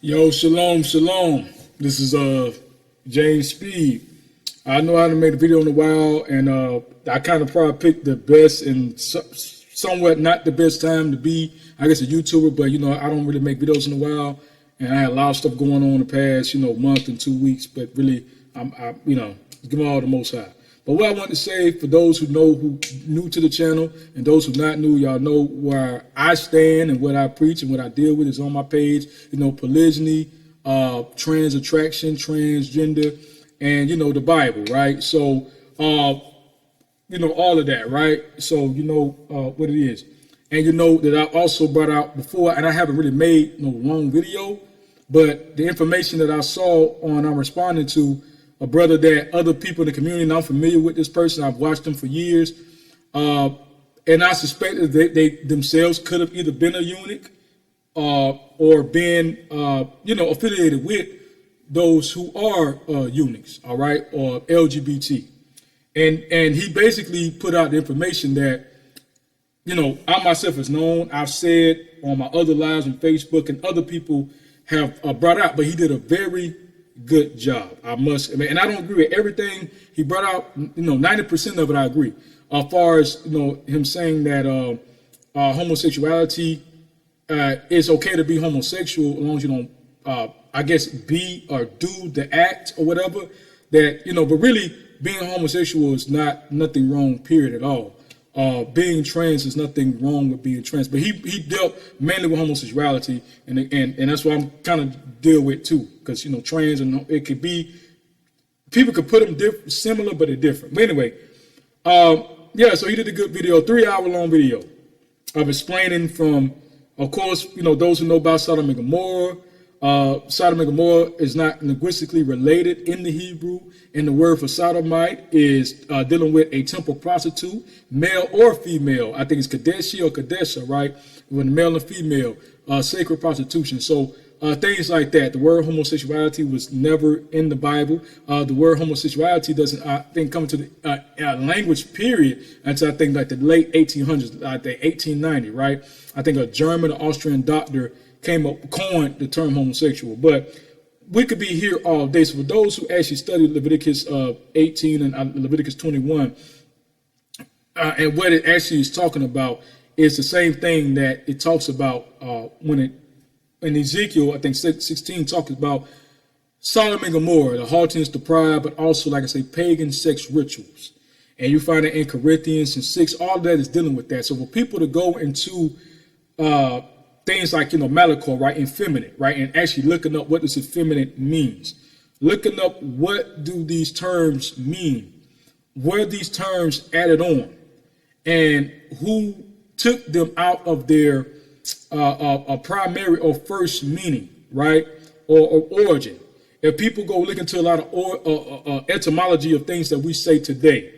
Yo, shalom, shalom. This is James Speed. I know I haven't made a video in a while, and I kind of probably picked the best and somewhat not the best time to be, I guess, a YouTuber. But you know, I don't really make videos in a while, and I had a lot of stuff going on in the past, month and 2 weeks. But really, I give all the Most High. But what I want to say for those who new to the channel and those who not new, y'all know where I stand and what I preach and what I deal with is on my page. Polygyny, trans attraction, transgender, and the Bible, right? So all of that, right? So what it is, and that I also brought out before, and I haven't really made no long video, but the information that I saw I'm responding to a brother that other people in the community, and I'm familiar with this person, I've watched them for years, and I suspect that they themselves could have either been a eunuch or been, affiliated with those who are eunuchs, all right, or LGBT. And he basically put out the information that, I myself has known, I've said on my other lives on Facebook, and other people have brought out, but he did a very good job, I must admit. And I don't agree with everything he brought out. 90% of it I agree. As far as him saying that homosexuality, it's okay to be homosexual as long as you don't, I guess, be or do the act or whatever. That but really being homosexual is nothing wrong. Period at all. Being trans is nothing wrong with being trans. But he dealt mainly with homosexuality, and that's what I'm kind of deal with too, because trans, and it could be, people could put them similar, but they're different. But anyway, so he did a good video, 3-hour long video of explaining from, of course, those who know about Sodom and Gomorrah. Sodom and Gomorrah is not linguistically related in the Hebrew, and the word for sodomite is dealing with a temple prostitute, male or female. I think it's Kadeshi or Kadesha, right? When male and female, sacred prostitution. So things like that. The word homosexuality was never in the Bible. The word homosexuality doesn't, I think, come to the language period until I think like the late 1800s, I think 1890, right? I think a German or Austrian doctor coined the term homosexual. But we could be here all day. So for those who actually studied Leviticus 18 and Leviticus 21, and what it actually is talking about is the same thing that it talks about in Ezekiel, I think 16 talks about Sodom and Gomorrah, the haughtiness, the pride, but also, like I say, pagan sex rituals. And you find it in Corinthians and 6, all that is dealing with that. So for people to go into things like, Malachi, right, effeminate, right, and actually looking up what does effeminate means, looking up what do these terms mean, were these terms added on, and who took them out of their primary or first meaning, right, or origin. If people go look into a lot of etymology of things that we say today,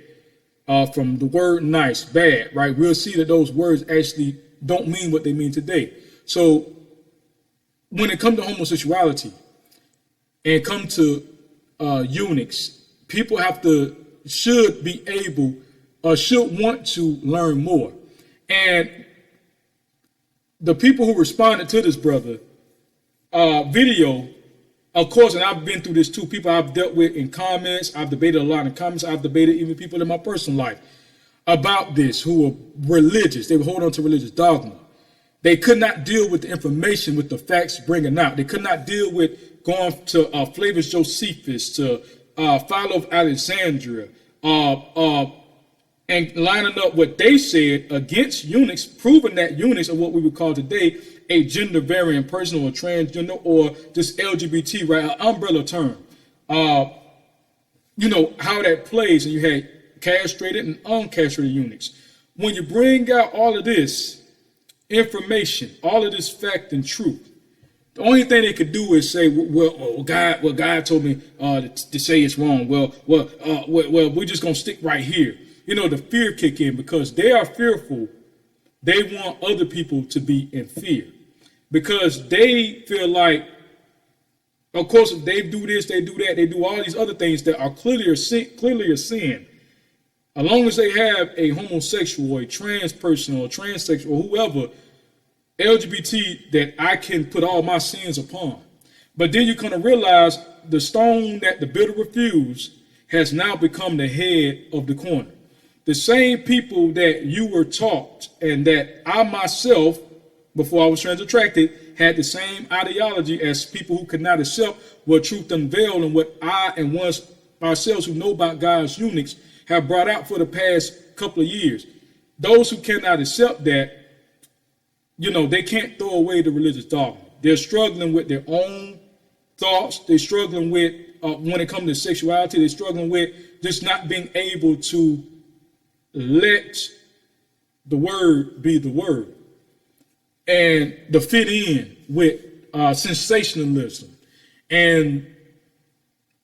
from the word nice, bad, right, we'll see that those words actually don't mean what they mean today. So when it comes to homosexuality and come to eunuchs, people should be able, should want to learn more. And the people who responded to this brother video, of course, and I've been through this too, people I've dealt with in comments, I've debated a lot in comments, I've debated even people in my personal life about this who are religious. They would hold on to religious dogma. They could not deal with the information, with the facts bringing out. They could not deal with going to Flavius Josephus, to Philo of Alexandria, and lining up what they said against eunuchs, proving that eunuchs are what we would call today a gender variant person, or transgender, or just LGBT, right? An umbrella term. How that plays, and you had castrated and uncastrated eunuchs. When you bring out all of this information, all of this fact and truth, the only thing they could do is say, God told me to say it's wrong. Well, we're just gonna stick right here. The fear kick in, because they are fearful. They want other people to be in fear, because they feel like, of course, if they do this, they do that, they do all these other things that are clearly a sin. As long as they have a homosexual or a trans person or a transsexual or whoever, LGBT, that I can put all my sins upon. But then you kind of realize the stone that the builder refused has now become the head of the corner. The same people that you were taught and that I myself, before I was trans attracted, had the same ideology as people who could not accept what Truth Unveiled and what I and ones ourselves who know about God's eunuchs have brought out for the past couple of years. Those who cannot accept that, they can't throw away the religious dogma. They're struggling with their own thoughts. They're struggling with, when it comes to sexuality, they're struggling with just not being able to let the word be the word and to fit in with sensationalism and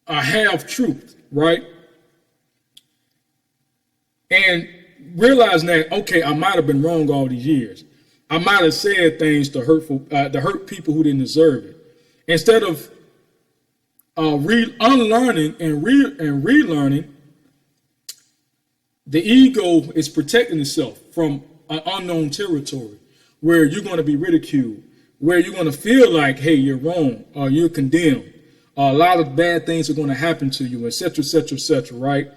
half truth, right? And realizing that, okay, I might have been wrong all these years. I might have said things to hurt people who didn't deserve it. Instead of unlearning and relearning, the ego is protecting itself from an unknown territory where you're going to be ridiculed, where you're going to feel like, hey, you're wrong, or you're condemned. A lot of bad things are going to happen to you, etc., etc., etc., right?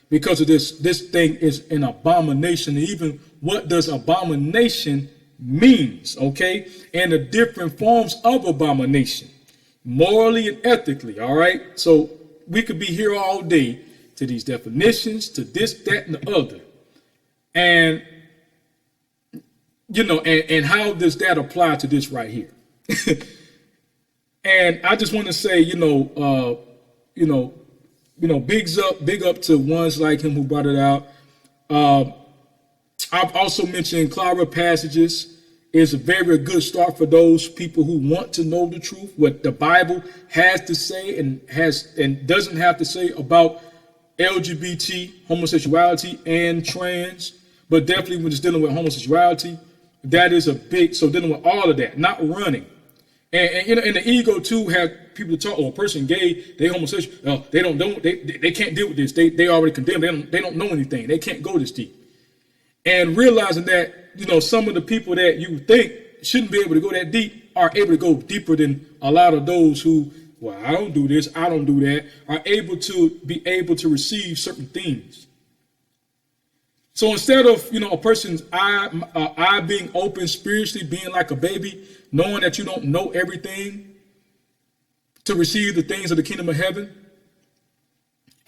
Because of this thing is an abomination. And even what does abomination means, okay? And the different forms of abomination, morally and ethically, all right? So we could be here all day to these definitions, to this, that, and the other. And, and how does that apply to this right here? And I just want to say, big up to ones like him who brought it out. I've also mentioned Clara passages is a very good start for those people who want to know the truth, what the Bible has to say and doesn't have to say about LGBT, homosexuality, and trans. But definitely when it's dealing with homosexuality, that is a big, so dealing with all of that, not running. And the ego too had people to talk, or a person gay, they homosexual, they can't deal with this. They already condemned. They don't know anything. They can't go this deep. And realizing that, some of the people that you think shouldn't be able to go that deep are able to go deeper than a lot of those who, well, I don't do this, I don't do that, are able to receive certain things. So instead of, a person's eye being open spiritually, being like a baby, knowing that you don't know everything, to receive the things of the kingdom of heaven,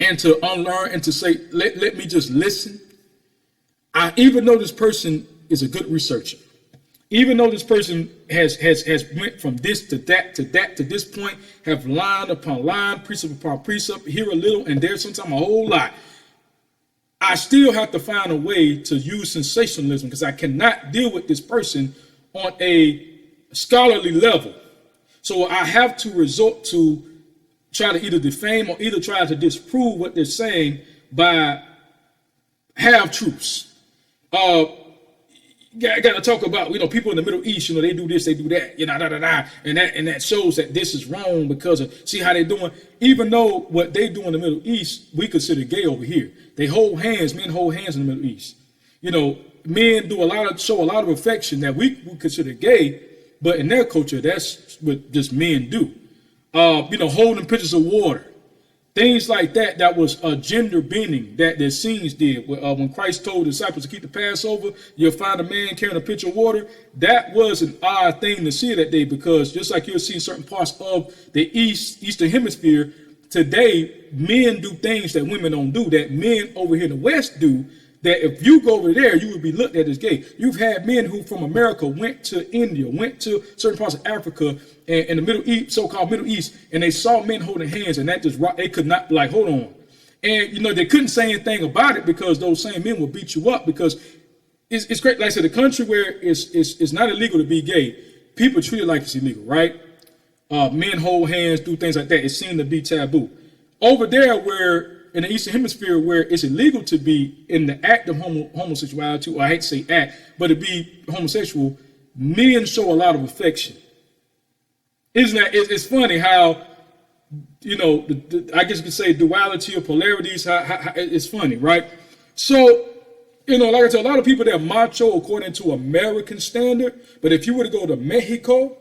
and to unlearn and to say, let me just listen. Even though this person is a good researcher, even though this person has went from this to that to that to this point, have line upon line, precept upon precept, here a little and there sometimes a whole lot, I still have to find a way to use sensationalism because I cannot deal with this person on a scholarly level. So I have to resort to try to either defame or either try to disprove what they're saying by half-truths. Got to talk about, people in the Middle East, they do this, they do that, and that shows that this is wrong because of, see how they're doing, even though what they do in the Middle East, we consider gay over here. They hold hands, men hold hands in the Middle East. Men do show a lot of affection that we consider gay, but in their culture, that's what just men do. Holding pitchers of water. Things like that, that was a gender bending that the scenes did. When Christ told the disciples to keep the Passover, you'll find a man carrying a pitcher of water. That was an odd thing to see that day because just like you'll see in certain parts of the Eastern Hemisphere, today men do things that women don't do, that men over here in the West do, that if you go over there, you would be looked at as gay. You've had men who from America went to India, went to certain parts of Africa and the Middle East, so-called Middle East, and they saw men holding hands, and that just, they could not, like, hold on. And, they couldn't say anything about it because those same men would beat you up because it's great. Like I said, the country where it's not illegal to be gay, people treat it like it's illegal, right? Men hold hands, do things like that. It seemed to be taboo. Over there where, in the Eastern Hemisphere where it's illegal to be in the act of homosexuality, or I hate to say act, but to be homosexual, men show a lot of affection. Isn't that, it's funny how, I guess you could say duality or polarities, how it's funny, right? So, like I said, a lot of people, they're macho according to American standard, but if you were to go to Mexico,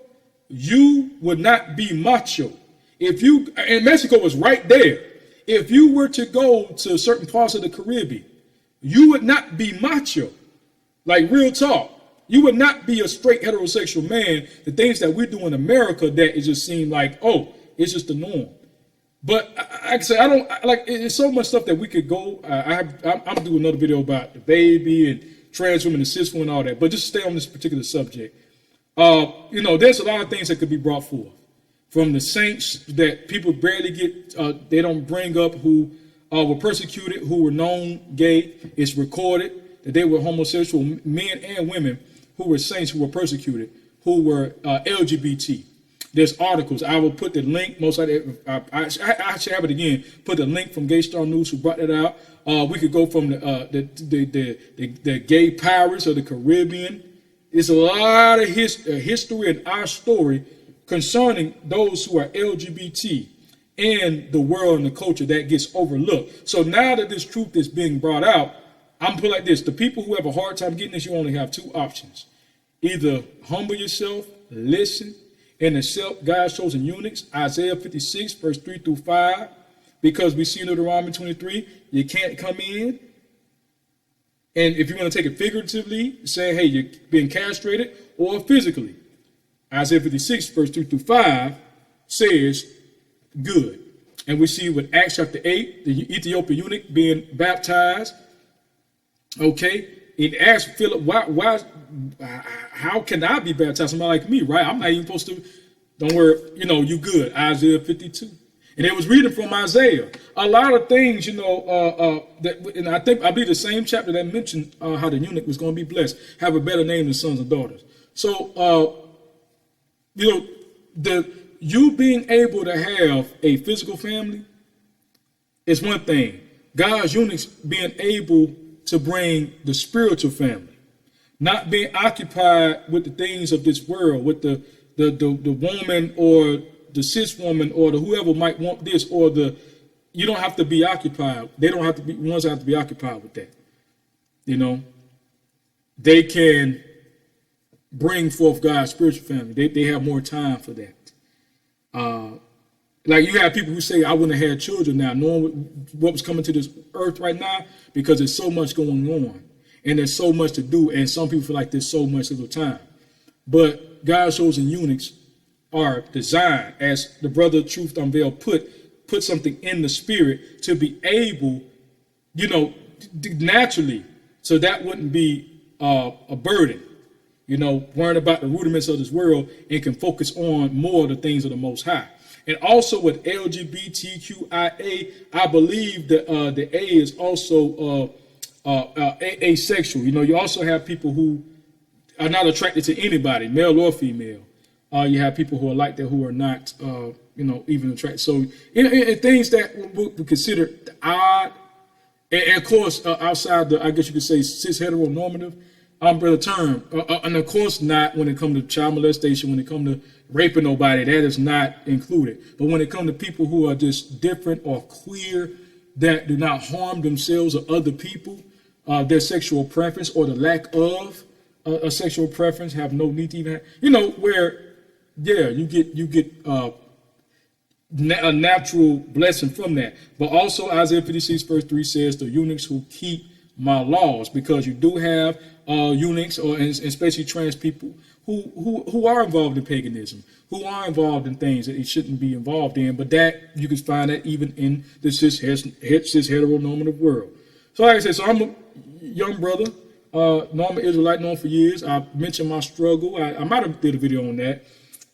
you would not be macho. If you, and Mexico was right there. If you were to go to certain parts of the Caribbean, you would not be macho. Like real talk. You would not be a straight heterosexual man. The things that we do in America that it just seemed like, oh, it's just the norm. But like I say, I don't like. It's so much stuff that we could go. I'm doing another video about the baby and trans women and cis women and all that. But just stay on this particular subject. There's a lot of things that could be brought forth from the saints that people barely get. They don't bring up who were persecuted, who were known gay. It's recorded that they were homosexual men and women who were saints who were persecuted, who were LGBT. There's articles. I will put the link. Most likely, I actually have it again. Put the link from Gay Star News who brought that out. We could go from the gay pirates of the Caribbean. It's a lot of history and our story concerning those who are LGBT and the world and the culture that gets overlooked. So now that this truth is being brought out, I'm put like this: the people who have a hard time getting this, you only have two options: either humble yourself, listen, and accept God's chosen eunuchs, Isaiah 56, verse 3 through 5, because we see in Deuteronomy 23, you can't come in. And if you want to take it figuratively, say, hey, you're being castrated, or physically, Isaiah 56, verse 3 through 5 says, good. And we see with Acts chapter 8, the Ethiopian eunuch being baptized. Okay, it asked Philip, why, how can I be baptized? Somebody like me, right? I'm not even supposed to. Don't worry, you good. Isaiah 52. And it was reading from Isaiah. A lot of things, and I believe the same chapter that mentioned how the eunuch was going to be blessed, have a better name than sons and daughters. So, you being able to have a physical family is one thing. God's eunuchs being able to bring the spiritual family, not being occupied with the things of this world, with the woman or the cis woman or the whoever might want this or you don't have to be occupied. They don't have to be ones that have to be occupied with that. They can bring forth God's spiritual family. They have more time for that. Like you have people who say, I wouldn't have had children now, knowing what was coming to this earth right now, because there's so much going on and there's so much to do. And some people feel like there's so much little time. But God's chosen eunuchs are designed, as the brother Truth Unveiled put something in the spirit to be able, naturally, so that wouldn't be a burden, worrying about the rudiments of this world and can focus on more of the things of the Most High. And also with LGBTQIA, I believe that the A is also asexual. You also have people who are not attracted to anybody, male or female. You have people who are like that who are not, even attracted. So, and things that we consider odd, and of course, outside the, I guess you could say, cis heteronormative umbrella term, and of course not when it comes to child molestation, when it comes to raping nobody, that is not included. But when it comes to people who are just different or queer, that do not harm themselves or other people, their sexual preference or the lack of a sexual preference, have no need to even have, where, yeah, you get a natural blessing from that. But also Isaiah 56 verse 3 says, the eunuchs who keep my laws, because you do have eunuchs, or especially trans people who are involved in paganism, who are involved in things that it shouldn't be involved in. But that you can find that even in the cis heteronormative world. So like I said, so I'm a young brother, normal Israelite, known for years. I mentioned my struggle. I might have did a video on that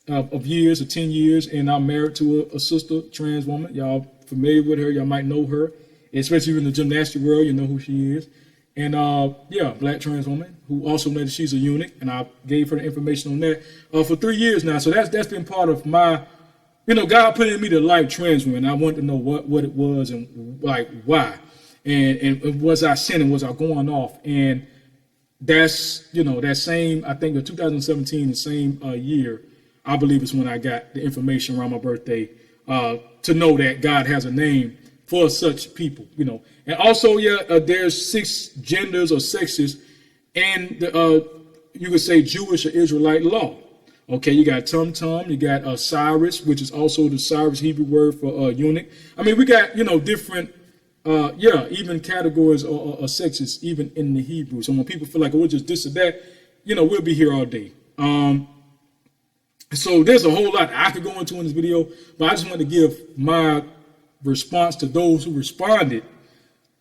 of years, of 10 years, and I'm married to a sister, trans woman. Y'all familiar with her? Y'all might know her, especially in the gymnastic world. You know who she is. And black trans woman who also knows she's a eunuch, and I gave her the information on that for 3 years now. So that's been part of my, God put in me to like trans women. I wanted to know what it was and like why, and was I sinning? Was I going off? And that's that same, I think, of 2017, the same year, I believe is when I got the information around my birthday to know that God has a name for such people, And also, there's 6 genders or sexes in the, you could say, Jewish or Israelite law. Okay, you got Tum Tum, you got Cyrus, which is also the Cyrus Hebrew word for eunuch. I mean, we got, different, even categories or sexes, even in the Hebrew. So when people feel like, oh, we're just this or that, we'll be here all day. So there's a whole lot I could go into in this video, but I just want to give my response to those who responded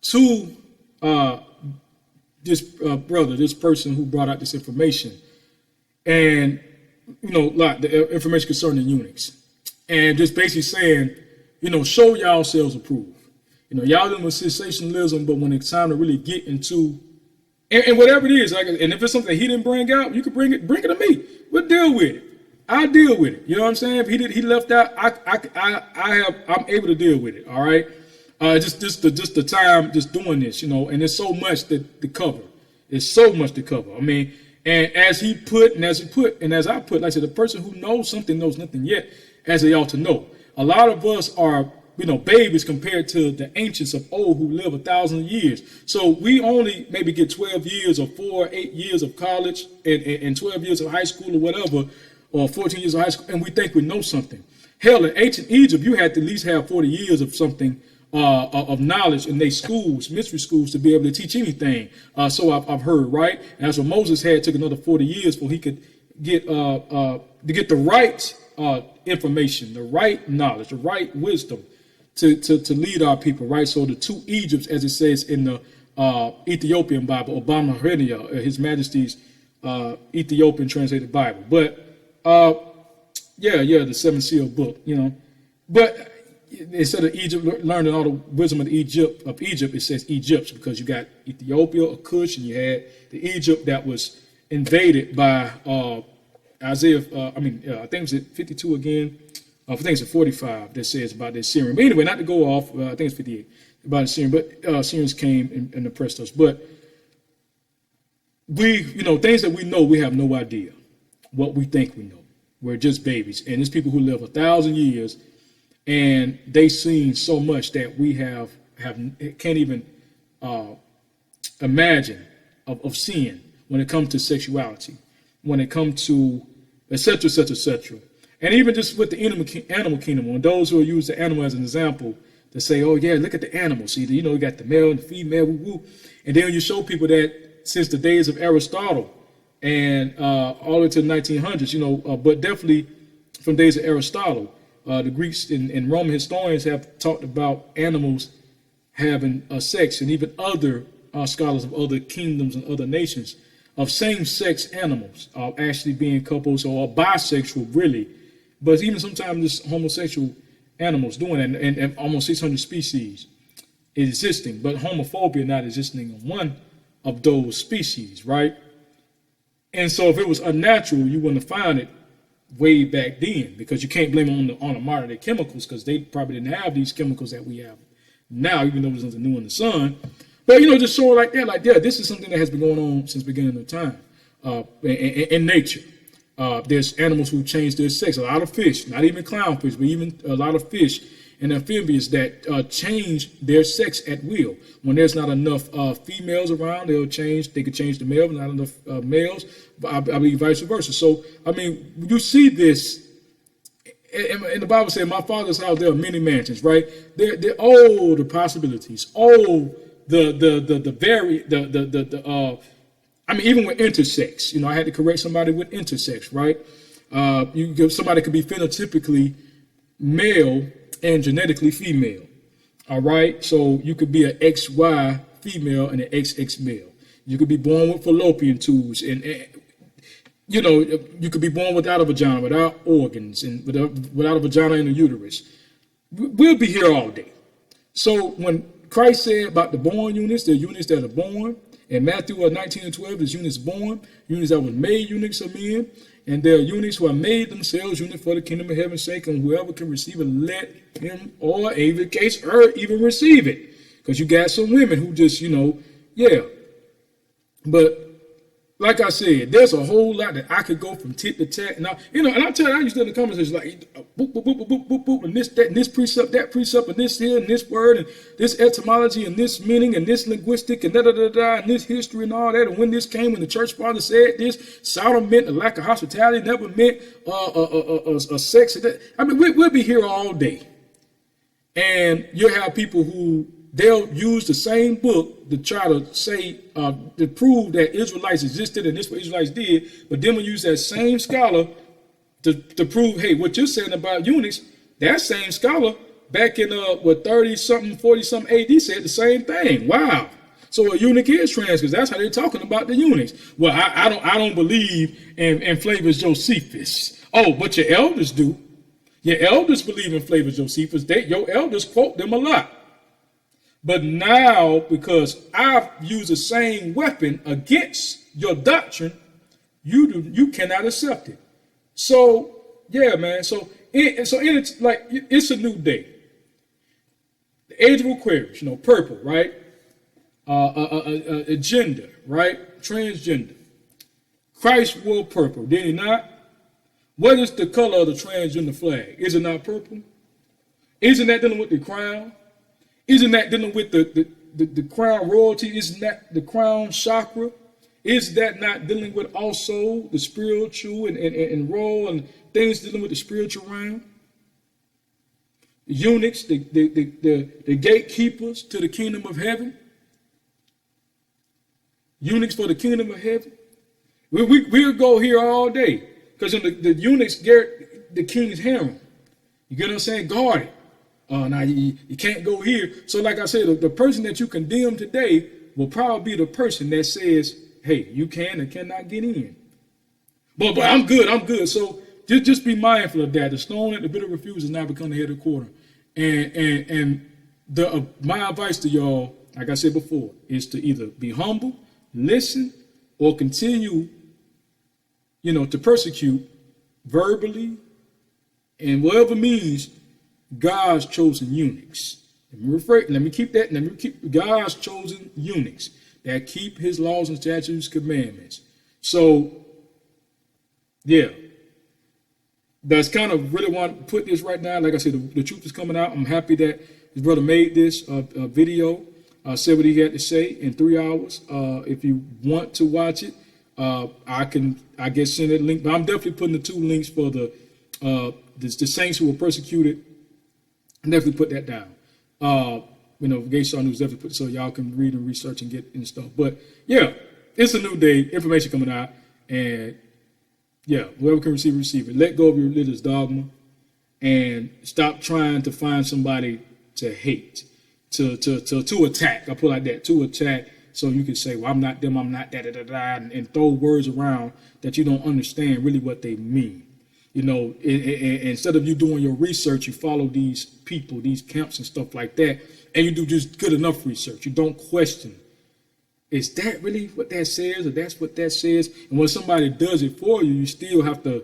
to this brother, this person who brought out this information. And like the information concerning eunuchs, and just basically saying, show yourselves approved. Y'all dealing with sensationalism, but when it's time to really get into, and whatever it is, like, and if it's something that he didn't bring out, you can bring it to me. We'll deal with it. I deal with it. You know what I'm saying? If he left out, I'm able to deal with it. All right. Just the time just doing this, and there's so much to cover. There's so much to cover. I mean. And as I put, like I said, the person who knows something knows nothing yet, as they ought to know. A lot of us are, babies compared to the ancients of old who live 1,000 years. So we only maybe get 12 years or 8 years of college and 12 years of high school or whatever, or 14 years of high school, and we think we know something. Hell, in ancient Egypt, you had to at least have 40 years of something of knowledge in their schools, mystery schools, to be able to teach anything. So I've heard, right? And that's what Moses had. Took another 40 years before he could get the right information, the right knowledge, the right wisdom to lead our people, right? So the two Egypts, as it says in the Ethiopian Bible, Obama Hernia, His Majesty's Ethiopian translated Bible. But the seven seal book, but instead of Egypt learning all the wisdom of Egypt, it says Egypts, because you got Ethiopia or Cush, and you had the Egypt that was invaded by Isaiah. I think it was at 52 again. I think it's at 45 that says about the Syrian. But anyway, not to go off, I think it's 58 about the Syrian. But Syrians came and oppressed us. But we, things that we know, we have no idea what we think we know. We're just babies, and there's people who live 1,000 years. And they've seen so much that we can't even imagine of seeing when it comes to sexuality, when it comes to et cetera, et cetera, et cetera. And even just with the animal kingdom, when those who use the animal as an example to say, oh yeah, look at the animals. See, you got the male and the female, woo-woo. And then you show people that since the days of Aristotle and all the way to the 1900s, but definitely from days of Aristotle, the Greeks and Roman historians have talked about animals having sex, and even other scholars of other kingdoms and other nations of same-sex animals actually being couples or bisexual, really. But even sometimes just homosexual animals doing it, and almost 600 species existing, but homophobia not existing in one of those species, right? And so if it was unnatural, you wouldn't have found it way back then, because you can't blame them on the modern day chemicals, because they probably didn't have these chemicals that we have now, even though there's nothing new in the sun. But just sort of like that, this is something that has been going on since the beginning of time in nature. There's animals who change their sex. A lot of fish, not even clownfish, but even a lot of fish and amphibians that change their sex at will. When there's not enough females around, they could change the male, but not enough males. I believe vice versa. So, you see this, and the Bible says, my Father's house, there are many mansions, right? They're all the possibilities, all even with intersex, I had to correct somebody with intersex, right? Somebody could be phenotypically male and genetically female. All right. So you could be an XY female and an XX male. You could be born with fallopian tubes, and you could be born without a vagina, without organs, and without a vagina and a uterus. We'll be here all day. So when Christ said about the born eunuchs, the eunuchs that are born, in Matthew 19 and 12, there's eunuchs born, eunuchs that were made eunuchs of men, and there are eunuchs who have made themselves eunuchs for the kingdom of heaven's sake, and whoever can receive it, let him, or in case her, even receive it. Because you got some women who just, But like I said, there's a whole lot that I could go from tit to tat. And I tell you, I used to in the comments like boop, boop, boop, boop, boop, boop, and this, that, and this precept, that precept, and this here, and this word, and this etymology, and this meaning, and this linguistic, and da da da da, and this history, and all that. And when this came, when the church father said this, Sodom meant a lack of hospitality, never meant a sex. I mean, we'll be here all day, and you'll have people who they'll use the same book to try to say, to prove that Israelites existed and this what Israelites did, but then we'll use that same scholar to prove, hey, what you're saying about eunuchs, that same scholar back in 30-something, 40-something AD said the same thing. Wow. So a eunuch is trans because that's how they're talking about the eunuchs. Well, I don't believe in Flavus Josephus. Oh, but your elders do. Your elders believe in Flavus Josephus. Your elders quote them a lot. But now, because I've used the same weapon against your doctrine, you cannot accept it. So yeah, man. So it's like it's a new day. The age of Aquarius, purple, right? Agenda, right? Transgender. Christ wore purple, did he not? What is the color of the transgender flag? Is it not purple? Isn't that dealing with the crown? Isn't that dealing with the crown royalty? Isn't that the crown chakra? Is that not dealing with also the spiritual and role and things dealing with the spiritual realm? The eunuchs, the gatekeepers to the kingdom of heaven. Eunuchs for the kingdom of heaven. We'll go here all day because the eunuchs get the king's harem. You get what I'm saying? Guard it. Now you can't go here. So like I said, the person that you condemn today will probably be the person that says, hey, you can and cannot get in. But I'm good. So just be mindful of that. The stone at the bitter refuse has now become the head of the quarter. And my advice to y'all, like I said before, is to either be humble, listen, or continue, to persecute verbally and whatever means God's chosen eunuchs. Let me keep God's chosen eunuchs that keep his laws and statutes, commandments. So, yeah, that's kind of really want to put this right now. Like I said, the truth is coming out. I'm happy that his brother made this video, said what he had to say in 3 hours. If you want to watch it, I guess send it a link. But I'm definitely putting the 2 links for the saints who were persecuted. Definitely put that down. Gay Star News definitely put so y'all can read and research and get and stuff. But yeah, it's a new day, information coming out, and yeah, whoever can receive it. Let go of your religious dogma and stop trying to find somebody to hate, to attack. I put it like that, to attack, so you can say, well, I'm not them, I'm not da da da da, and throw words around that you don't understand really what they mean. Instead of you doing your research, you follow these people, these camps and stuff like that, and you do just good enough research. You don't question, is that really what that says, or that's what that says? And when somebody does it for you, you still have to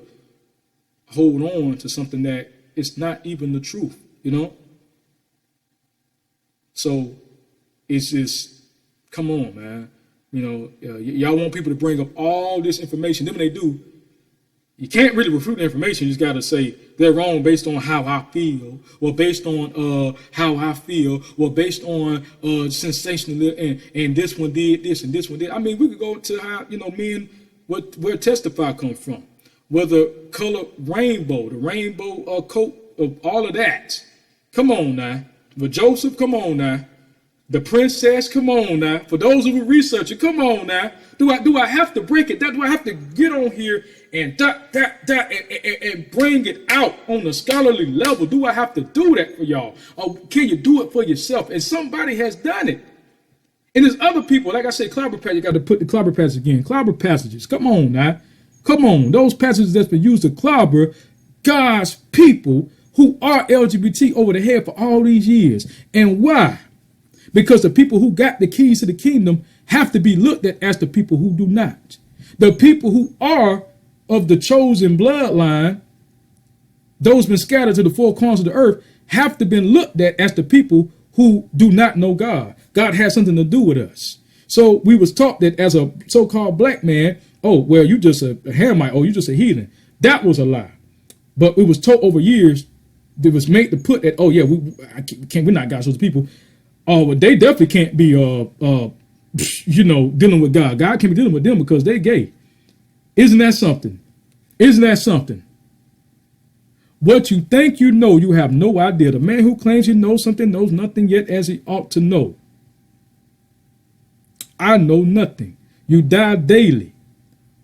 hold on to something that is not even the truth, So it's just, come on, man. Y'all want people to bring up all this information. Then when they do, you can't really refute the information. You just got to say they're wrong based on how I feel, or based on how I feel, or based on sensational, and this one did this and this one did. I mean, we could go to how, men, where testify comes from, where the color rainbow, the rainbow coat of all of that. Come on now. With Joseph, come on now. The princess, come on now. For those who are researching, come on now. Do I have to break it down? Do I have to get on here and and bring it out on the scholarly level? Do I have to do that for y'all? Or can you do it for yourself? And somebody has done it. And there's other people, like I said, clobber passage, you got to put the clobber passage again. Clobber passages, come on now. Come on. Those passages that's been used to clobber God's people who are LGBT over the head for all these years. And why? Because the people who got the keys to the kingdom have to be looked at as the people who do not. The people who are of the chosen bloodline, those been scattered to the four corners of the earth, have to be looked at as the people who do not know God. God has something to do with us. So we was taught that as a so-called black man, oh, well, you just a Hamite, oh, you just a heathen. That was a lie. But it was taught over years, it was made to put that, oh yeah, we're not God's chosen people. Oh, well, they definitely can't be dealing with God. God can't be dealing with them because they're gay. Isn't that something? Isn't that something? What you think you know, you have no idea. The man who claims he knows something knows nothing yet as he ought to know. I know nothing. You die daily.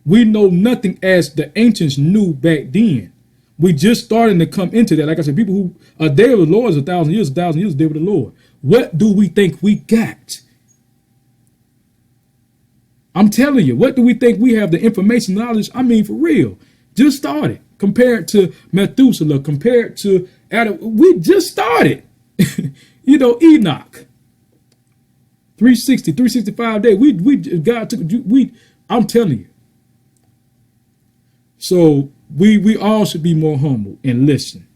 We know nothing as the ancients knew back then. We just starting to come into that. Like I said, people who are there with the Lord is 1,000 years, 1,000 years there with the Lord. What do we think we got? I'm telling you, what do we think we have the information, knowledge? I mean, for real. Just started. Compared to Methuselah, compared to Adam, we just started. Enoch. 360, 365 days. God took, I'm telling you. So we all should be more humble and listen,